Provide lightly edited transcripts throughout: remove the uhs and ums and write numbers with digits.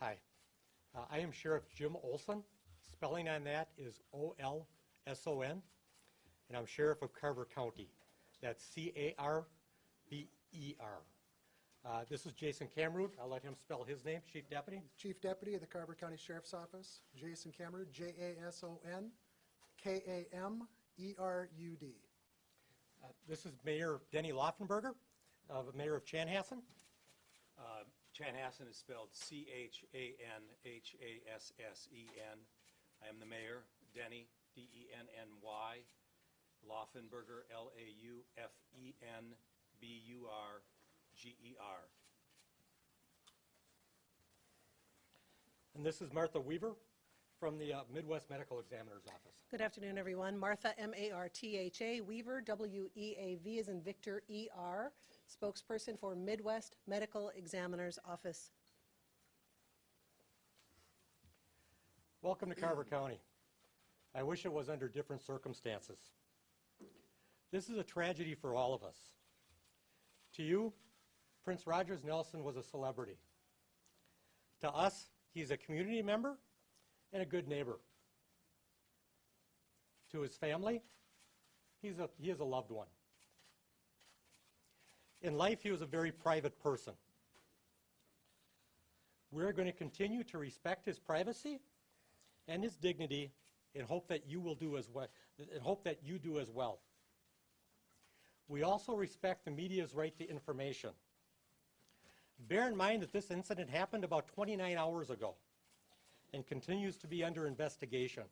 Hi. I am Sheriff Jim Olson. Spelling on that is O-L-S-O-N. And I'm Sheriff of Carver County. That's C-A-R-V-E-R. This is Jason Kamrud. I'll let him spell his name, Chief Deputy. Chief Deputy of the Carver County Sheriff's Office, Jason Kamrud, J-A-S-O-N-K-A-M-E-R-U-D. This is Mayor Denny Laufenberger, Mayor of Chanhassen. Chanhassen is spelled C-H-A-N-H-A-S-S-E-N. I am the mayor, Denny, D-E-N-N-Y, Laufenberger, L-A-U-F-E-N-B-U-R-G-E-R. And this is Martha Weaver from the Midwest Medical Examiner's Office. Good afternoon, everyone. Martha, M-A-R-T-H-A, Weaver, W-E-A-V as in Victor, E-R, spokesperson for Midwest Medical Examiner's Office. Welcome to Carver County. I wish it was under different circumstances. This is a tragedy for all of us. To you, Prince Rogers Nelson was a celebrity. To us, he's a community member and a good neighbor. To his family, he is a loved one. In life, he was a very private person. We're going to continue to respect his privacy and his dignity and hope that you will do as well. And hope that you do as well. We also respect the media's right to information. Bear in mind that this incident happened about 29 hours ago and continues to be under investigation.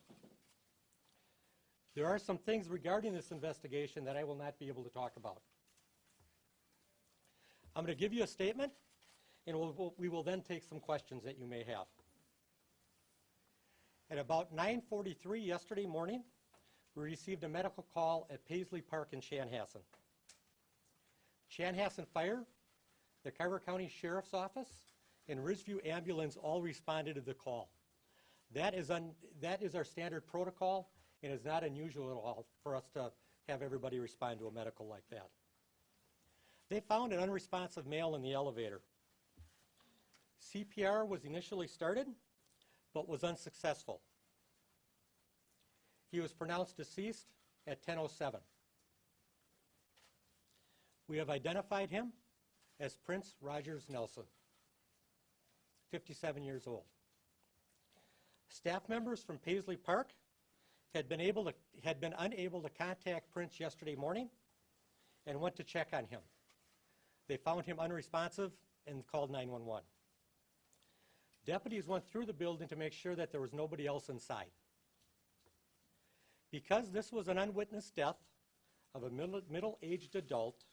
There are some things regarding this investigation that I will not be able to talk about. I'm going to give you a statement, and we will then take some questions that you may have. At about 9:43 yesterday morning, we received a medical call at Paisley Park in Chanhassen. Chanhassen Fire, the Carver County Sheriff's Office, and Ridgeview Ambulance all responded to the call. That is our standard protocol, and it's not unusual at all for us to have everybody respond to a medical like that. They found an unresponsive male in the elevator. CPR was initially started, but was unsuccessful. He was pronounced deceased at 10:07. We have identified him as Prince Rogers Nelson, 57 years old. Staff members from Paisley Park had been unable to contact Prince yesterday morning and went to check on him. They found him unresponsive and called 911. Deputies went through the building to make sure that there was nobody else inside. Because this was an unwitnessed death of a middle-aged adult,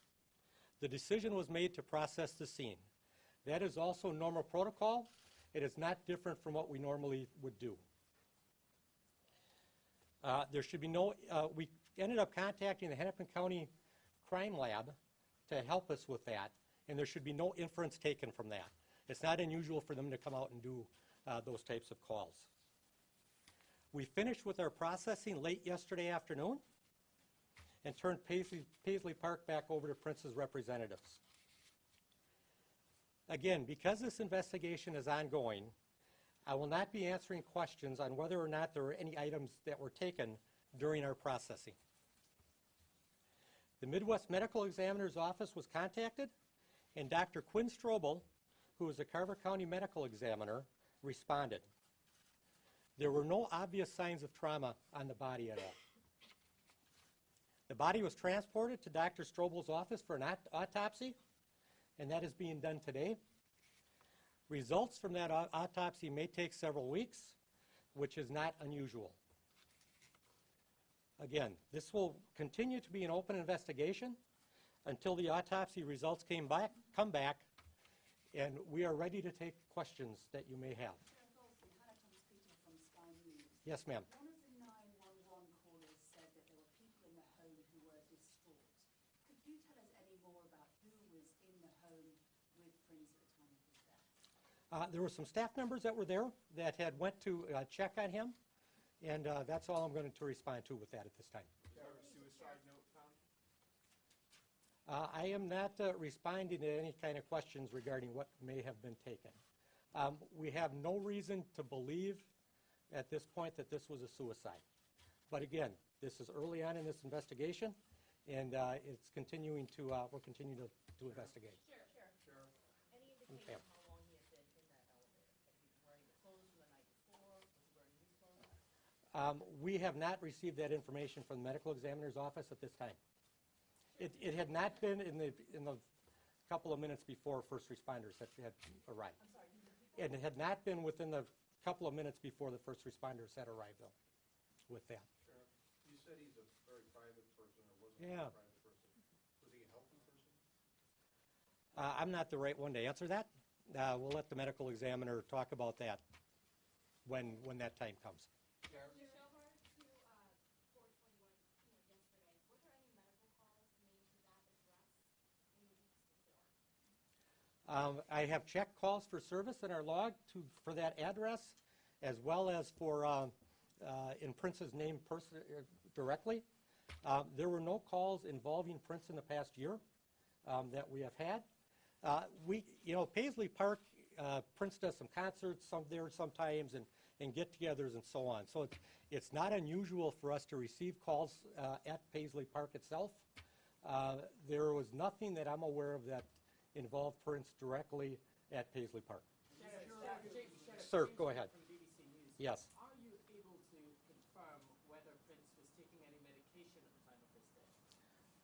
the decision was made to process the scene. That is also normal protocol. It is not different from what we normally would do. There should be no, we ended up contacting the Hennepin County Crime Lab to help us with that, and there should be no inference taken from that. It's not unusual for them to come out and do those types of calls. We finished with our processing late yesterday afternoon and turned Paisley Park back over to Prince's representatives. Again, because this investigation is ongoing, I will not be answering questions on whether or not there were any items that were taken during our processing. The Midwest Medical Examiner's Office was contacted, and Dr. Quinn Strobel, who is the Carver County Medical Examiner, responded. There were no obvious signs of trauma on the body at all. The body was transported to Dr. Strobel's office for an autopsy, and that is being done today. Results from that autopsy may take several weeks, which is not unusual. Again, this will continue to be an open investigation until the autopsy results come back, and we are ready to take questions that you may have. Yes, ma'am. One of the 911 callers said that there were people in the home who were distraught. Could you tell us any more about who was in the home with Prince at the time of his death? There were some staff members that were there that had went to check on him, and that's all I'm going to respond to with that at this time. Was there a suicide note found? I am not responding to any kind of questions regarding what may have been taken. We have no reason to believe at this point that this was a suicide. But again, this is early on in this investigation, and it's continuing to, we'll continue to investigate. Sheriff. Any Okay. indication how long he had been in that elevator? Had he been wearing the clothes from the night before? Was he wearing new clothes? We have not received that information from the medical examiner's office at this time. It had not been in the couple of minutes before first responders had arrived. I'm sorry, can you repeat that? And it had not been within the couple of minutes before the first responders had arrived, though, with that. Sheriff, you said he's a very private person, or wasn't Yeah. a private person. Was he a healthy person? I'm not the right one to answer that. We'll let the medical examiner talk about that when that time comes. Sheriff? You show her to 421, yesterday. Were there any medical calls made to that address in the weeks before? I have checked calls for service in our log for that address, as well as for in Prince's name directly. There were no calls involving Prince in the past year that we have had. Paisley Park, Prince does some concerts there sometimes and get-togethers and so on. So it's not unusual for us to receive calls at Paisley Park itself. There was nothing that I'm aware of that involved Prince directly at Paisley Park. Sir, go ahead. From BBC News. Yes. Are you able to confirm whether Prince was taking any medication at the time of his death?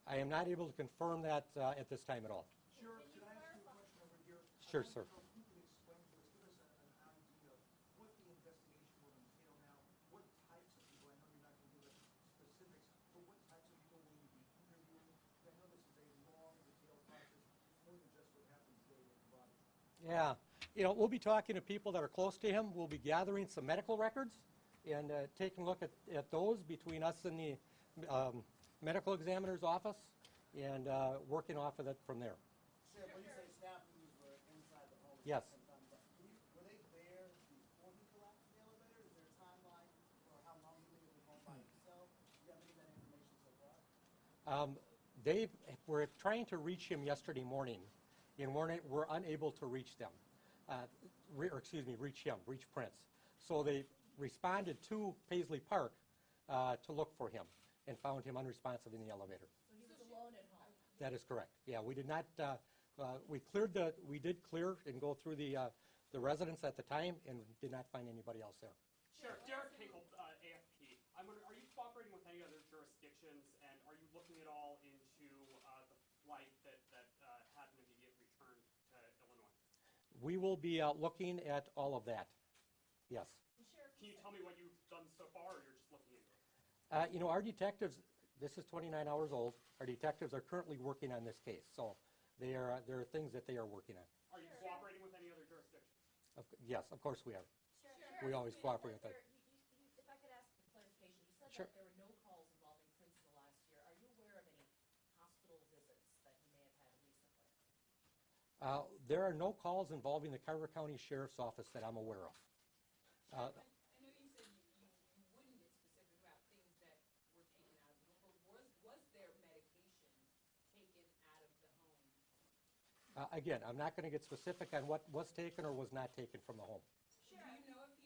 I am not able to confirm that at this time at all. Sheriff, could I ask you a question over here? Sure, sir. I don't know if you can explain to us, give us an idea of what the investigation will entail now, what types of people, I know you're not going to give us specifics, but what types of people will you be interviewing? I know this is a long, detailed process, it's more than just what happens day with the body. Yeah. We'll be talking to people that are close to him. We'll be gathering some medical records and taking a look at those between us and the medical examiner's office and working off of that from there. Sheriff, when you say staff members were inside the home Yes. at the same time, were they there before he collapsed in the elevator? Is there a timeline for how long he was home by himself? Do you have any of that information so far? They were trying to reach him yesterday morning and were unable to reach them. Reach Prince. So they responded to Paisley Park to look for him and found him unresponsive in the elevator. So he was alone at home? That is correct. Yeah, we did not, we did clear and go through the residence at the time and did not find anybody else there. Sheriff, Derek Hinkle, AFP. I'm wondering, are you cooperating with any other jurisdictions, and are you looking at all into the flight that had an immediate return to Illinois? We will be looking at all of that. Yes. Sheriff, Can you tell me what you've done so far, or you're just looking into it? Our detectives, this is 29 hours old. Our detectives are currently working on this case, so there are things that they are working on. Are you cooperating with any other jurisdictions? Yes, of course we are. Sheriff, We always cooperate with them. If I could ask for clarification, you said Sure. that there were no calls involving Prince in the last year. Are you aware of any hospital visits that he may have had recently? There are no calls involving the Carver County Sheriff's Office that I'm aware of. I know you said you wouldn't get specific about things that were taken out of the home, but was there medication taken out of the home? Again, I'm not going to get specific on what was taken or was not taken from the home. Do you know if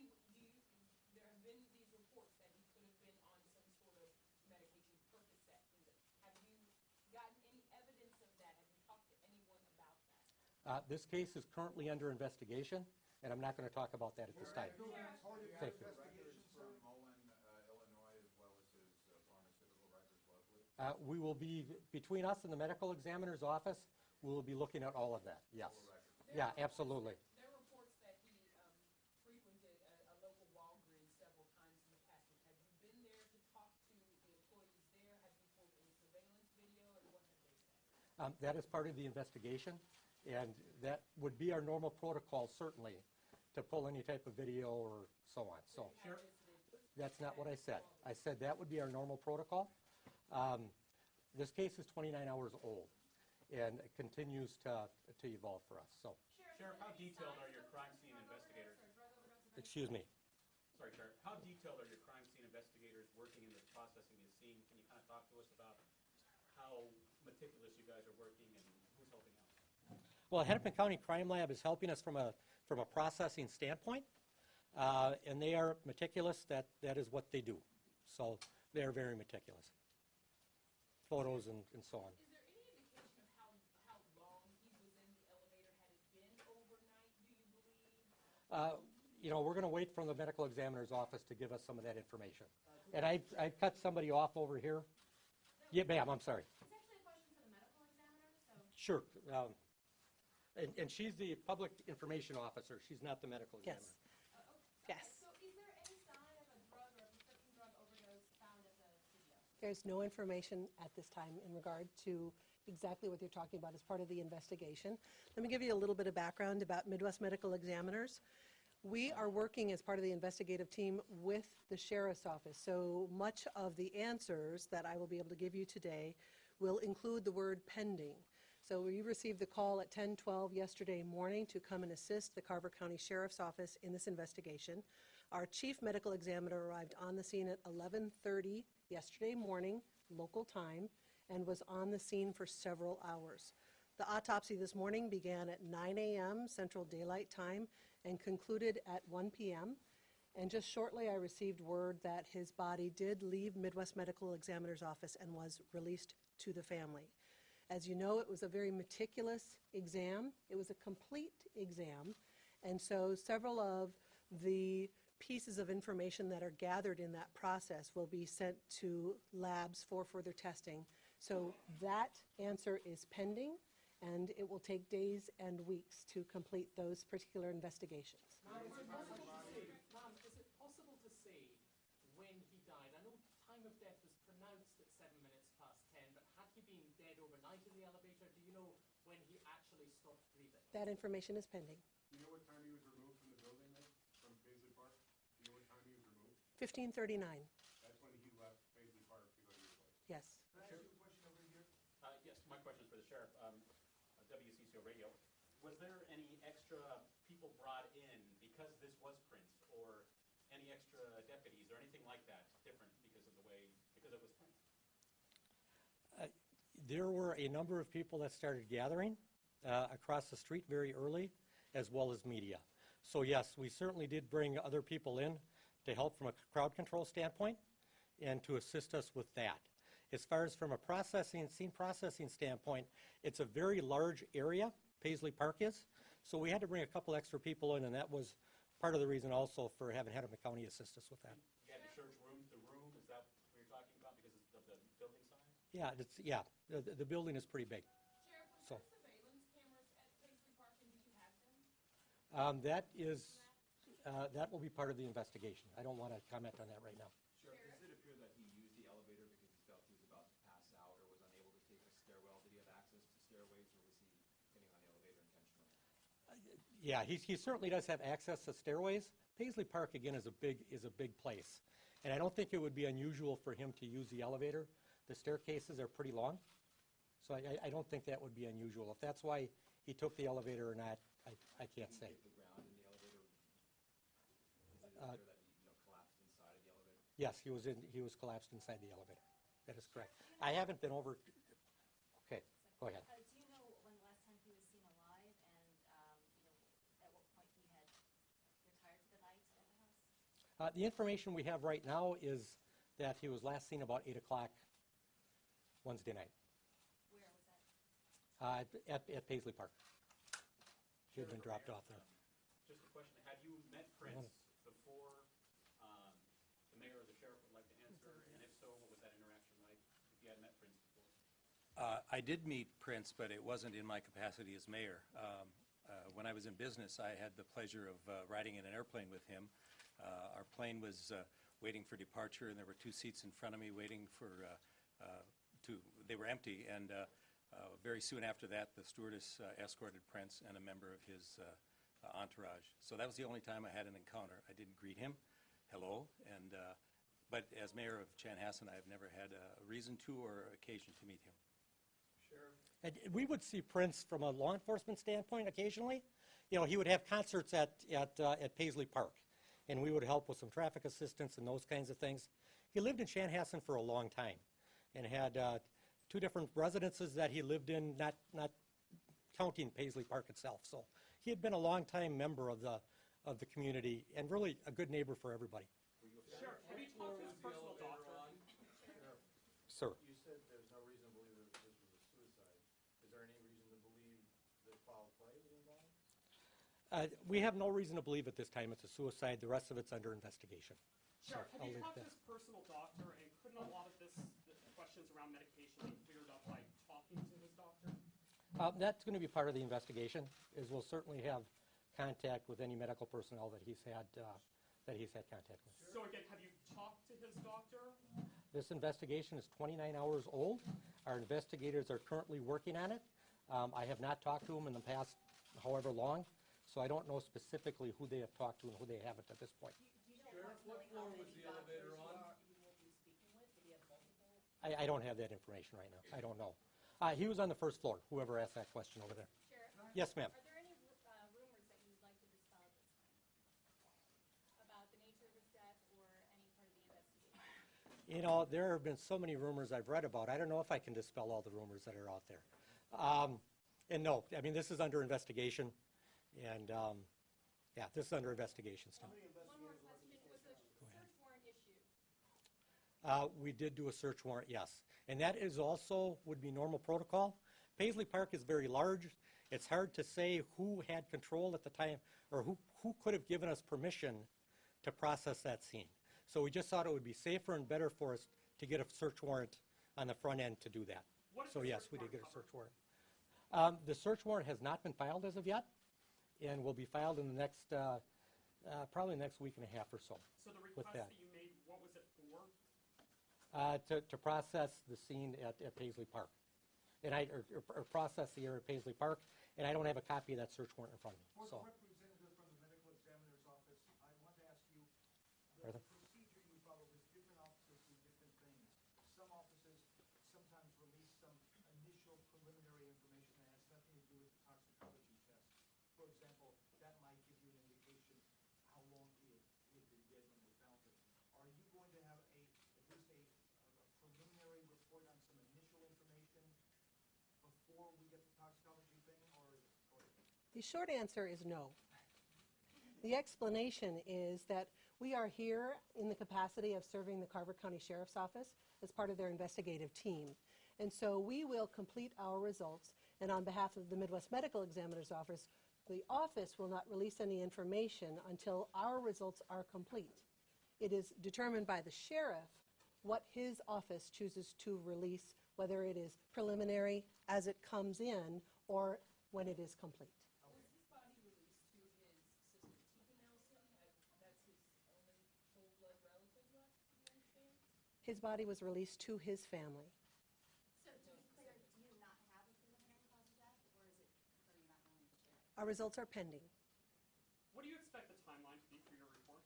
there have been these reports that he could have been on some sort of medication, Percocet? Have you gotten any evidence of that? Have you talked to anyone about that? This case is currently under investigation, and I'm not going to talk about that at this time. Thank you. Records from Mullen, Illinois, as well as his pharmaceutical records locally? We will be, between us and the medical examiner's office, we will be looking at all of that, yes. Yeah, absolutely. There are reports that he frequented a local Walgreens several times in the past. Have you been there to talk to the employees there? Have you pulled any surveillance video, and what have they said? That is part of the investigation, and that would be our normal protocol, certainly, to pull any type of video or so on. So that's not what I said. I said that would be our normal protocol. This case is 29 hours old, and it continues to evolve for us. So, Sheriff, how detailed are your crime scene investigators? excuse me. Sorry, Sheriff. How detailed are your crime scene investigators working in this processing the scene? Can you kind of talk to us about how meticulous you guys are working and who's helping out? Well, Hennepin County Crime Lab is helping us from a processing standpoint, and they are meticulous. That is what they do. So they are very meticulous. Photos and so on. Is there any indication of how long he was in the elevator? Had it been overnight, do you believe? You know, we're going to wait from the medical examiner's office to give us some of that information. And I cut somebody off over here. Yeah, ma'am, I'm sorry. It's actually a question for the medical examiner, so. Sure. And she's the public information officer. She's not the medical examiner. Yes. So is there any sign of a drug or a prescription drug overdose found at the studio? There's no information at this time in regard to exactly what you're talking about as part of the investigation. Let me give you a little bit of background about Midwest Medical Examiners. We are working as part of the investigative team with the Sheriff's Office, so much of the answers that I will be able to give you today will include the word pending. So we received the call at 10:12 yesterday morning to come and assist the Carver County Sheriff's Office in this investigation. Our chief medical examiner arrived on the scene at 11:30 yesterday morning, local time, and was on the scene for several hours. The autopsy this morning began at 9 a.m. Central Daylight Time and concluded at 1 p.m. And just shortly, I received word that his body did leave Midwest Medical Examiner's office and was released to the family. As you know, it was a very meticulous exam. It was a complete exam. And so several of the pieces of information that are gathered in that process will be sent to labs for further testing. So that answer is pending, and it will take days and weeks to complete those particular investigations. Ma'am, is it possible to say when he died? I know time of death was pronounced at 7 minutes past 10, but had he been dead overnight in the elevator? Do you know when he actually stopped breathing? That information is pending. Do you know what time he was removed from the building then, from Paisley Park? Do you know what time he was removed? 15:39, That's when he left Paisley Park to go to your place. yes. Can I ask you a question over here? Yes, my question is for the sheriff. WCCO radio. Was there any extra people brought in because this was Prince, or any extra deputies or anything like that different because it was Prince? There were a number of people that started gathering across the street very early, as well as media. So yes, we certainly did bring other people in to help from a crowd control standpoint and to assist us with that. As far as from a scene processing standpoint, it's a very large area, Paisley Park is, so we had to bring a couple extra people in, and that was part of the reason also for having Hennepin County assist us with that. You had to search room to room. Is that what you're talking about because of the building size? Yeah, the building is pretty big. Sheriff, was So. there surveillance cameras at Paisley Park, and do you have them? That will be part of the investigation. I don't want to comment on that right now. Sheriff, does it appear that he used the elevator because he felt he was about to pass out or was unable to take a stairwell? Did he have access to stairways, or was he getting on the elevator intentionally? Yeah, he certainly does have access to stairways. Paisley Park, again, is a big place. And I don't think it would be unusual for him to use the elevator. The staircases are pretty long. So I don't think that would be unusual. If that's why he took the elevator or not, I can't say. Did he hit the ground in the elevator? Is it appear that he collapsed inside of the elevator? Yes, he was collapsed inside the elevator. That is correct. I haven't been over. Okay, go ahead. Do you know when the last time he was seen alive and, at what point he had retired for the night at the house? The information we have right now is that he was last seen about 8 o'clock Wednesday night Where was that? at Paisley Park. He had been dropped off there. Just a question. Had you met Prince before the mayor or the sheriff would like to answer? And if so, what was that interaction like if you had met Prince before? I did meet Prince, but it wasn't in my capacity as mayor. When I was in business, I had the pleasure of riding in an airplane with him. Our plane was waiting for departure, and there were 2 seats in front of me waiting for they were empty, and very soon after that, the stewardess escorted Prince and a member of his entourage. So that was the only time I had an encounter. I didn't greet him, hello, but as mayor of Chanhassen, I have never had a reason to or occasion to meet him. And we would see Prince from a law enforcement standpoint occasionally. You know, he would have concerts at Paisley Park, and we would help with some traffic assistance and those kinds of things. He lived in Chanhassen for a long time and had 2 different residences that he lived in, not counting Paisley Park itself. So he had been a longtime member of the community and really a good neighbor for everybody. Sheriff, have you talked to his personal doctor? Sir. You said there's no reason to believe that this was a suicide. Is there any reason to believe that foul play was involved? We have no reason to believe at this time it's a suicide. The rest of it's under investigation. Sheriff, I'll have you leave talked to that. his personal doctor, and couldn't a lot of the questions around medication be cleared up by talking to his doctor? That's going to be part of the investigation, is we'll certainly have contact with any medical personnel that he's had contact with. So again, have you talked to his doctor? This investigation is 29 hours old. Our investigators are currently working on it. I have not talked to them in the past however long, so I don't know specifically who they have talked to and who they haven't at this point. Do you know approximately how many doctors you will be speaking with? Did he have multiple? I don't have that information right now. I don't know. He was on the first floor, whoever asked that question over there. Sheriff? Yes, ma'am. Are there any rumors that you would like to dispel at this time? About the nature of his death or any part of the investigation? You know, there have been so many rumors I've read about. I don't know if I can dispel all the rumors that are out there. And no, I mean, this is under investigation. And, yeah, this is under investigation still. One more question. Was a search warrant issued? We did do a search warrant, yes. And that is also, would be normal protocol. Paisley Park is very large. It's hard to say who had control at the time, or who could have given us permission to process that scene. So we just thought it would be safer and better for us to get a search warrant on the front end to do that. So yes, we did get a search warrant. The search warrant has not been filed as of yet, and will be filed in the next, probably next week and a half or so. So the with request that. that you made, what was it for? To process the scene at Paisley Park, and or process the area at Paisley Park, and I don't have a copy of that search warrant in front of me. For So, the representative from the medical examiner's office, I want to ask you, Brother? the procedure you follow is different offices do different things. Some offices sometimes release some initial preliminary information that has nothing to do with the toxicology test. For example, that might give you an indication how long he had been dead when they found him. Are you going to have at least a preliminary report on some initial information before we get the toxicology thing, or is it? The short answer is no. The explanation is that we are here in the capacity of serving the Carver County Sheriff's Office as part of their investigative team. And so we will complete our results, and on behalf of the Midwest Medical Examiner's Office, the office will not release any information until our results are complete. It is determined by the sheriff what his office chooses to release, whether it is preliminary as it comes in or when it is complete. Was his body released to his sister, Tika Nelson? That's his only full blood relative left, do you understand? His body was released to his family. So to be clear, do you not have a preliminary cause of death, or is it, are you not willing to share? Our results are pending. What do you expect the timeline to be for your report?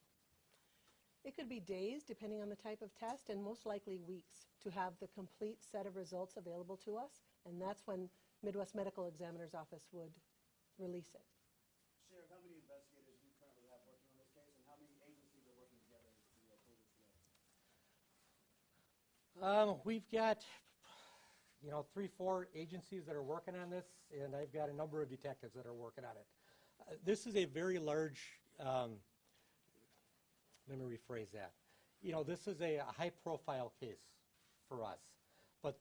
It could be days, depending on the type of test, and most likely weeks to have the complete set of results available to us, and that's when Midwest Medical Examiner's Office would release it. Sheriff, how many investigators do you currently have working on this case, and how many agencies are working together to pull this together? We've got, 3-4 agencies that are working on this, and I've got a number of detectives that are working on it. This is a very large, let me rephrase that. This is a high-profile case for us, but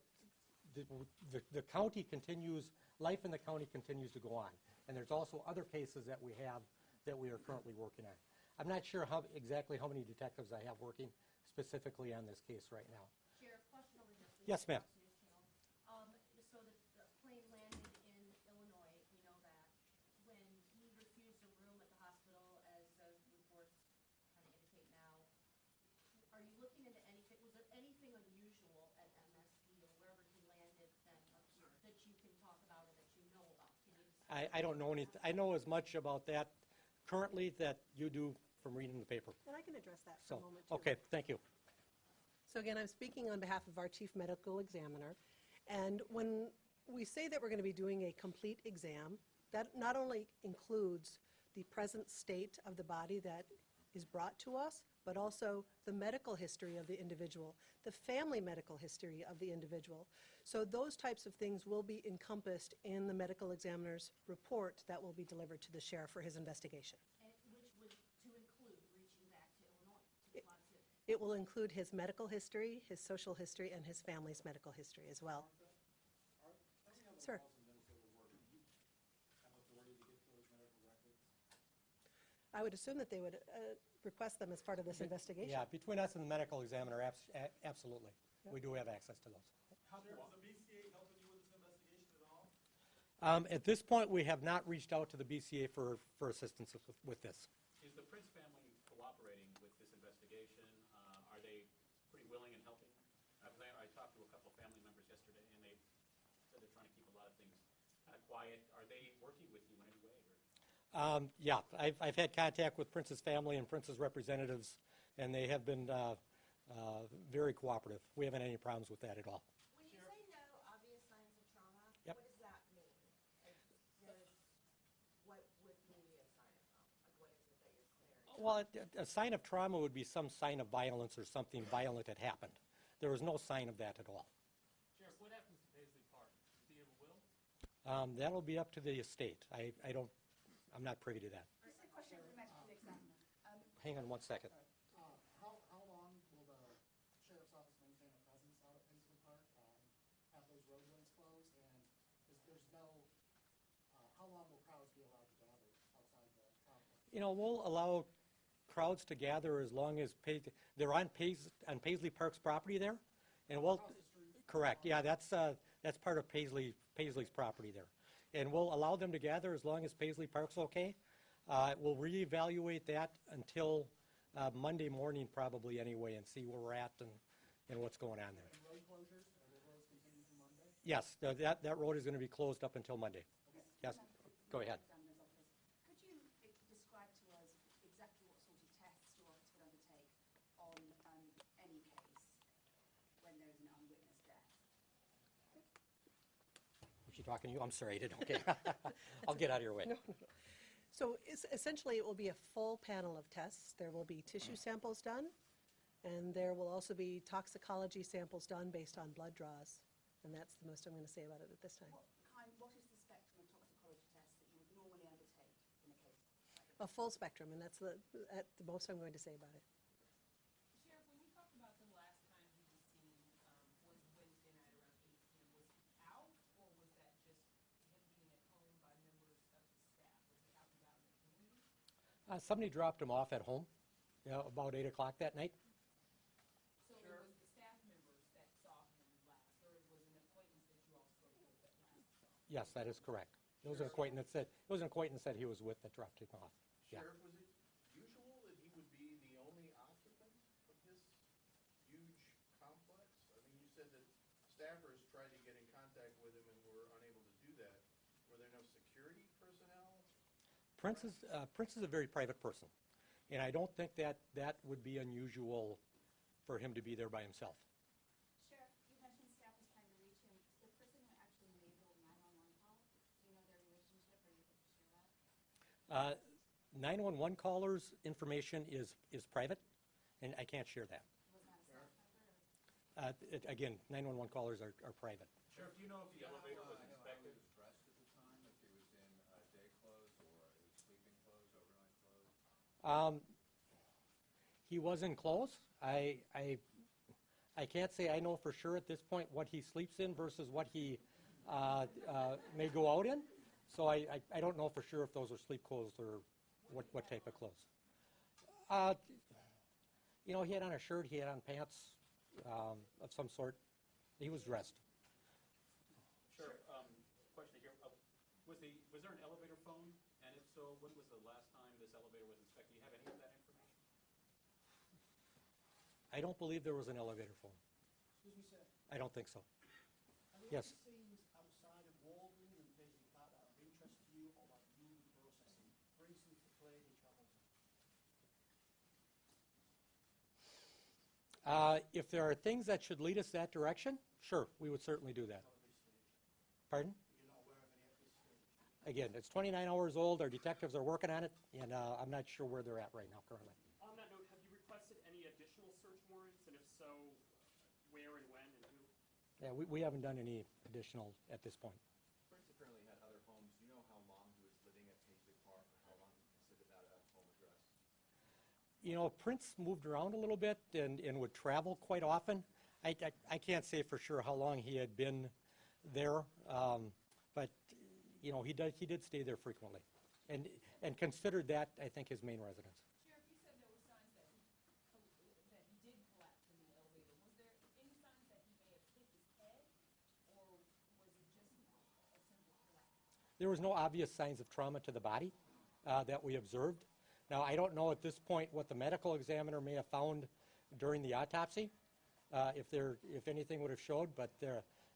the county continues, life in the county continues to go on, and there's also other cases that we have that we are currently working on. I'm not sure exactly how many detectives I have working specifically on this case right now. Sheriff, question over here, please. Yes, ma'am. So the plane landed in Illinois, we know that. When he refused a room at the hospital, as the reports kind of indicate now, are you looking into anything, was there anything unusual at MSP or wherever he landed that you can talk about or that you know about? Can you just I don't know anything. I know as much about that currently that you do from reading the paper. And I can address that for So, a moment, too. okay, thank you. So again, I'm speaking on behalf of our chief medical examiner. And when we say that we're going to be doing a complete exam, that not only includes the present state of the body that is brought to us, but also the medical history of the individual, the family medical history of the individual. So those types of things will be encompassed in the medical examiner's report that will be delivered to the sheriff for his investigation. And which would, to include reaching back to Illinois, to the Quad Cities. It will include his medical history, his social history, and his family's medical history as well. Sir. I would assume that they would request them as part of this investigation. Yeah, between us and the medical examiner, absolutely. We do have access to those. Sheriff, is the BCA helping you with this investigation at all? At this point, we have not reached out to the BCA for assistance with this. Is the Prince family cooperating with this investigation? Are they pretty willing and helping? I talked to a couple of family members yesterday, and they said they're trying to keep a lot of things kind of quiet. Are they working with you in any way? Yeah, I've had contact with Prince's family and Prince's representatives, and they have been very cooperative. We haven't had any problems with that at all. When you say no obvious signs of trauma, Yep. what does that mean? What would be a sign of trauma? Like, what is it that you're clearing? Well, a sign of trauma would be some sign of violence or something violent had happened. There was no sign of that at all. Sheriff, what happens to Paisley Park? Do you have a will? That'll be up to the estate. I'm not privy to that. This is a question for the medical examiner. Hang on one second. How long will the sheriff's office maintain a presence out at Paisley Park? Have those roadways closed? And how long will crowds be allowed to gather outside the complex? We'll allow crowds to gather as long as they're on Paisley Park's property there, and we'll. Across the street? Correct. Yeah, that's part of Paisley's property there, and we'll allow them to gather as long as Paisley Park's okay. We'll reevaluate that until Monday morning probably anyway, and see where we're at and what's going on there. And road closures? Will roads continue through Monday? Yes, that road is going to be closed up until Monday. Yes, go ahead. Could you describe to us exactly what sort of tests your office would undertake on any case when there is an unwitnessed death? Was she talking to you? I'm sorry, I didn't. Okay. I'll get out of your way. No. So essentially, it will be a full panel of tests. There will be tissue samples done, and there will also be toxicology samples done based on blood draws. And that's the most I'm going to say about it at this time. What is the spectrum of toxicology tests that you would normally undertake in a case like this? A full spectrum, and that's the most I'm going to say about it. Sheriff, when you talked about the last time he was seen was Wednesday night around 8 p.m., was he out, or was that just him being at home by members of the staff? Was he out and about in the community? Somebody dropped him off at home, about 8 o'clock that night. So it was the staff members that saw him last, or it was an acquaintance that you all spoke with that last saw him? Yes, that is correct. It was an acquaintance that he was with that dropped him off. Yeah. Sheriff, was it usual that he would be the only occupant of this huge complex? I mean, you said that staffers tried to get in contact with him and were unable to do that. Were there no security personnel? Prince is a very private person, and I don't think that would be unusual for him to be there by himself. Sheriff, you mentioned staff was trying to reach him. The person who actually made the 911 call, do you know their relationship? Are you able to share that? 911 callers' information is private, and I can't share that. Was that a staff member? Again, 911 callers are private. Sheriff, do you know if the elevator was inspected? He was dressed at the time, if he was in day clothes or his sleeping clothes, overnight clothes? He was in clothes. I can't say I know for sure at this point what he sleeps in versus what he may go out in. So I don't know for sure if those are sleep clothes or what type of clothes. He had on a shirt, he had on pants of some sort. He was dressed. Sheriff, question here. Was there an elevator phone? And if so, when was the last time this elevator was inspected? Do you have any of that information? I don't believe there was an elevator phone. Excuse me, sir. I don't think so. Are there Yes. any scenes outside of Walgreens and Paisley Park that are of interest to you or that you would processing? For instance, the plane he travels on. If there are things that should lead us that direction, sure, we would certainly do that. Not at this stage. Pardon? You're not aware of any at this stage. Again, it's 29 hours old. Our detectives are working on it, and I'm not sure where they're at right now currently. On on that note, have you requested any additional search warrants, and if so, where and when and who? Yeah, we haven't done any additional at this point. Prince apparently had other homes. Do you know how long he was living at Paisley Park, or how long he considered that a home address? You know, Prince moved around a little bit and would travel quite often. I can't say for sure how long he had been there, but you know, he did stay there frequently, and considered that, I think, his main residence. Sheriff, you said there were signs that he did collapse in the elevator. Was there any signs that he may have hit his head, or was it just a simple collapse? There was no obvious signs of trauma to the body that we observed. Now, I don't know at this point what the medical examiner may have found during the autopsy, if anything would have showed, but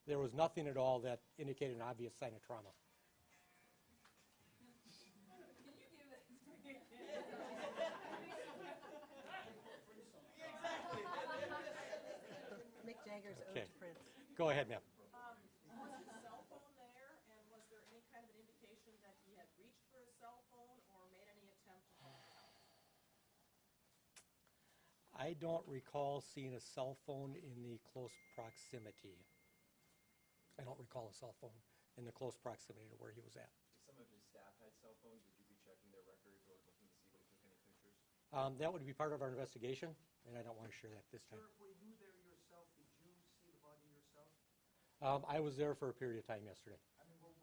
there was nothing at all that indicated an obvious sign of trauma. Mick Jagger's Okay. Ode to Prince. Go ahead, ma'am. Was his cell phone there, and was there any kind of an indication that he had reached for his cell phone or made any attempt to call the house? I don't recall seeing a cell phone in the close proximity. I don't recall a cell phone in the close proximity to where he was at. If some of his staff had cell phones, would you be checking their records or looking to see if they took any pictures? That would be part of our investigation, and I don't want to share that this time. Sheriff, were you there yourself? Did you see the body yourself? I was there for a period of time yesterday. I mean, when it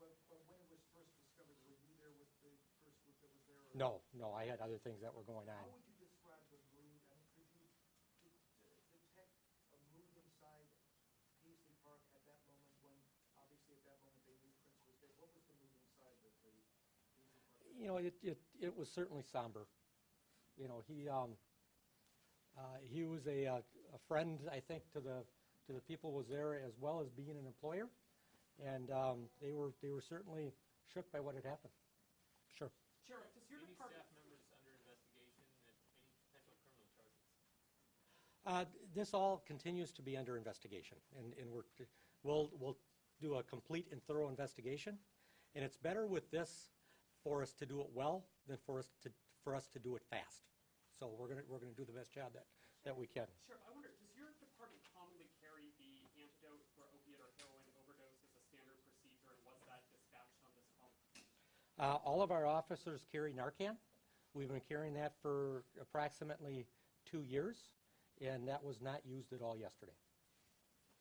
was first discovered, were you there with the first group that was there? Or No, I had other things that were going on. How would you describe the mood? I mean, could you detect a mood inside Paisley Park at that moment when, obviously at that moment, they knew Prince was dead? What was the mood inside the Paisley Park? You know, it was certainly somber. You know, he was a friend, I think, to the people who was there, as well as being an employer, and they were certainly shook by what had happened. Sure. Sheriff, does your Any department... staff members under investigation and any potential criminal charges? This all continues to be under investigation, and we'll do a complete and thorough investigation, and it's better with this for us to do it well than for us to do it fast. So we're gonna do the best job that we can. Sheriff, I wonder, does your department commonly carry the antidote for opiate or heroin overdose as a standard procedure, and was that dispatched on this call? All of our officers carry Narcan. We've been carrying that for approximately 2 years, and that was not used at all yesterday.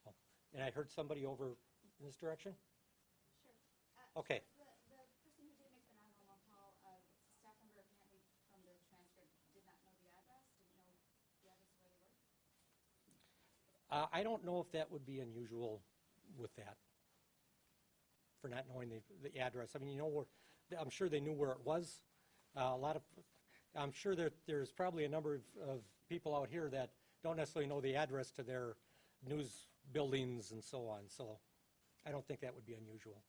Oh, and I heard somebody over in this direction? Sure. Okay. The person who did make the 911 call, it's a staff member apparently from the transcript, did not know the address, didn't know the address of where they were? I don't know if that would be unusual with that, for not knowing the address. I mean, you know, I'm sure they knew where it was. I'm sure that there's probably a number of people out here that don't necessarily know the address to their news buildings and so on. So I don't think that would be unusual.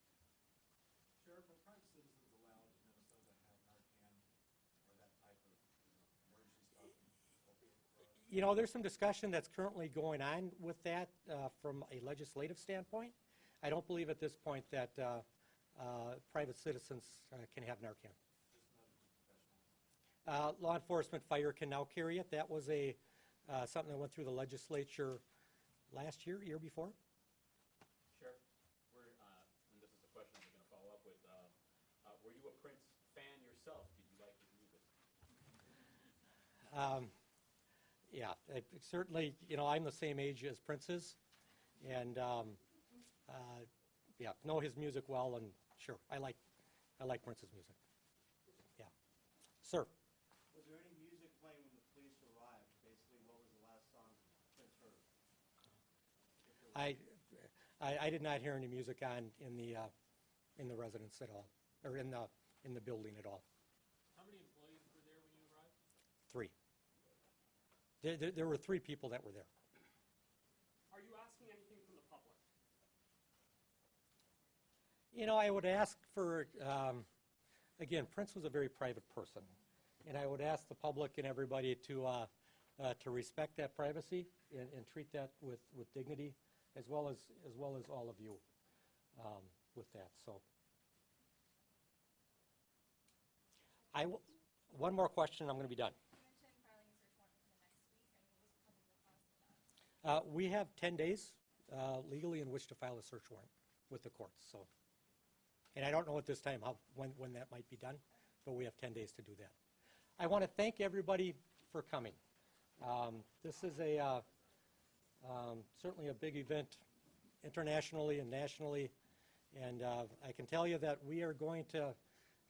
Sheriff, are private citizens allowed in Minnesota to have Narcan or that type of emergency stuff and opiate drugs? You know, there's some discussion that's currently going on with that from a legislative standpoint. I don't believe at this point that private citizens can have Narcan. Law enforcement, fire can now carry it. That was something that went through the legislature last year, year before. Sheriff, and this is a question I'm going to follow up with, were you a Prince fan yourself? Did you like his music? Yeah, certainly, you know, I'm the same age as Prince is, and yeah, know his music well, and sure, I like Prince's music. Yeah. Sir? Was there any music playing when the police arrived? Basically, what was the last song Prince heard? I did not hear any music on in the residence at all, or in the building at all. How many employees were there when you arrived? 3. There were 3 people that were there. Are you asking anything from the public? You know, I would ask for, again, Prince was a very private person, and I would ask the public and everybody to respect that privacy and treat that with dignity, as well as all of you with that. So, one more question, I'm going to be done. You mentioned filing a search We have 10 days legally in which to file a search warrant with the courts. So, and I don't know at this time when that might be done, but we have 10 days to do that. I want to thank everybody for coming. This is certainly a big event internationally and nationally, and I can tell you that we are going to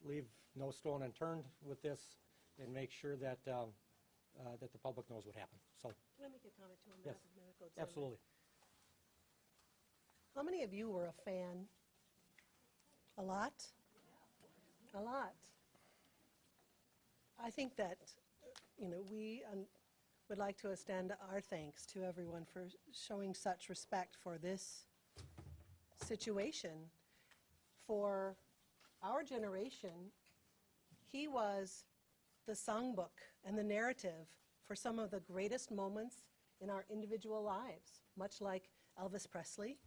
leave no stone unturned with this and make sure that that the public knows what happened. So, Can I make a comment too on yes, behalf of medical examiner? absolutely. How many of you were a fan? A lot? A lot. I think that, we would like to extend our thanks to everyone for showing such respect for this situation. For our generation, he was the songbook and the narrative for some of the greatest moments in our individual lives, much like Elvis Presley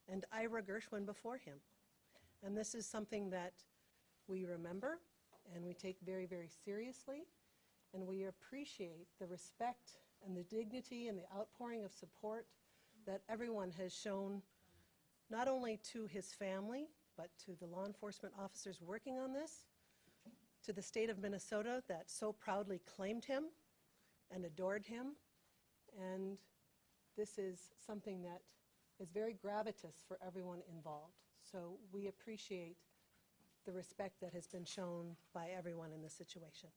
and Ira Gershwin before him. And this is something that we remember and we take very, very seriously, and we appreciate the respect and the dignity and the outpouring of support that everyone has shown, not only to his family, but to the law enforcement officers working on this, to the state of Minnesota that so proudly claimed him and adored him. And this is something that is very gravitous for everyone involved. So we appreciate the respect that has been shown by everyone in this situation.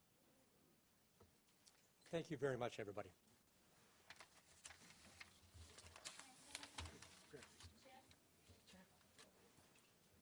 Thank you very much, everybody.